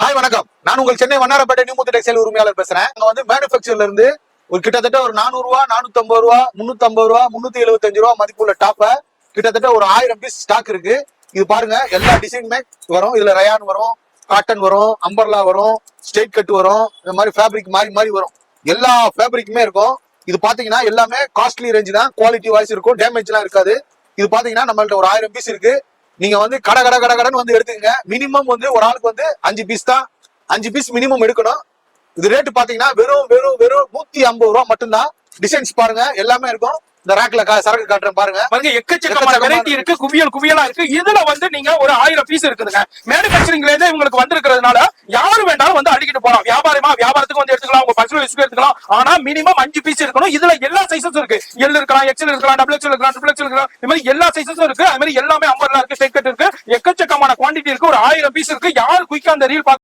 Hi வணக்கம். நான் உங்கள் சென்னை வண்ணாரப்பேட்டை நியூமுத்து டெக்ஸ்டைல் உரிமையாளர் பேசுறேன். அங்க வந்து மேனுபேக்சர்ல இருந்து ஒரு கிட்டத்தட்ட ஒரு 400 ரூபா, 450 ரூபா, 350 ரூபா, 375 ரூபா மதிப்புள்ள டாப்ப கிட்டத்தட்ட ஒரு 1000 பீஸ் ஸ்டாக் இருக்கு. இது பாருங்க, எல்லா டிசைனுமே வரும். இதுல ரயான் வரும், காட்டன் வரும், அம்பர்லா வரும், ஸ்ட்ரெயிட் கட் வரும், இந்த மாதிரி ஃபேப்ரிக் மாறி மாறி வரும். எல்லா ஃபேப்ரிக்குமே இருக்கும். இது பாத்தீங்கன்னா எல்லாமே காஸ்ட்லி ரேஞ்ச் தான். குவாலிட்டி வாய்ஸ் இருக்கும், டேமேஜ் எல்லாம் இருக்காது. இது பாத்தீங்கன்னா நம்மள்ட்ட ஒரு 1000 பீஸ் இருக்கு. நீங்க வந்து கடன் வந்து எடுத்துக்கங்க. மினிமம் வந்து ஒரு ஆளுக்கு வந்து 5 பீஸ் தான். 5 பீஸ் மினிமம் எடுக்கணும். இது ரேட் பாத்தீங்கன்னா வெறும் 150 ரூபா மட்டும்தான். டிசைன்ஸ் பாருங்க, எல்லாமே இருக்கும். இந்த ரேக்ல சரக்கு காட்டுறேன் பாருங்க. எக்கச்சக்கமான வெரைட்டி இருக்கு, குவியலா இருக்கு. இதுல வந்து நீங்க ஒரு 1000 பீஸ் இருக்குதுங்க. மேனுபேக்சரிங்ல இருந்து உங்களுக்கு வந்திருக்கிறதுனால யாரு வேண்டாலும் வந்து அடிக்கிட்டு போலாம். வியாபாரத்துக்கு வந்து எடுத்துக்கலாம், உங்க பர்சனல் யூஸ்க்கு எடுத்துக்கலாம். ஆனா மினிமம் 5 பீஸ் இருக்கணும். இதுல எல்லா சைஸஸும் இருக்கு. எல் இருக்கலாம், எக்ஸ்எல் இருக்கலாம், டபுள் எக்ஸ்எல் இருக்கலாம், ட்ரிபிள் எக்ஸ்எல் இருக்கலாம். இந்த மாதிரி எல்லா சைஸஸும் இருக்கு. அது மாதிரி எல்லாமே அம்பர்லா இருக்கு, ஸ்ட்ரெயிட் கட் இருக்கு. எக்கச்சக்கமான குவாண்டிட்டி இருக்கு. ஒரு 1000 பீஸ் இருக்கு. யார் குயிக்கா அந்த ரீல்